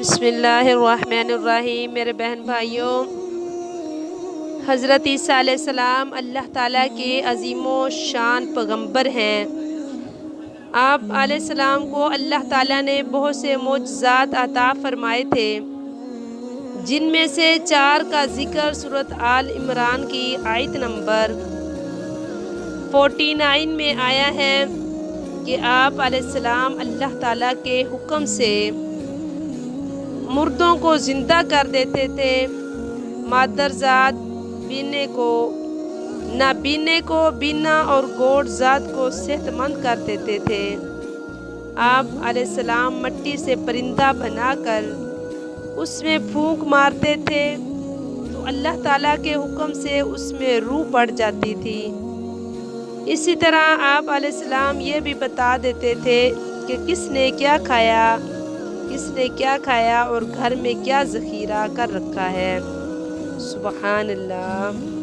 بسم اللہ الرحمن الرحیم۔ میرے بہن بھائیوں، حضرت عیسیٰ علیہ السلام اللہ تعالیٰ کے عظیم و شان پیغمبر ہیں۔ آپ علیہ السلام کو اللہ تعالیٰ نے بہت سے معجزات عطا فرمائے تھے، جن میں سے 4 کا ذکر سورۃ آل عمران کی آیت نمبر 49 میں آیا ہے کہ آپ علیہ السلام اللہ تعالیٰ کے حکم سے مردوں کو زندہ کر دیتے تھے، مادرزاد نابینے کو بینا اور گوڑ ذات کو صحت مند کر دیتے تھے۔ آپ علیہ السلام مٹی سے پرندہ بنا کر اس میں پھونک مارتے تھے تو اللہ تعالیٰ کے حکم سے اس میں روح بڑھ جاتی تھی۔ اسی طرح آپ علیہ السلام یہ بھی بتا دیتے تھے کہ کس نے کیا کھایا اور گھر میں کیا ذخیرہ کر رکھا ہے۔ سبحان اللہ۔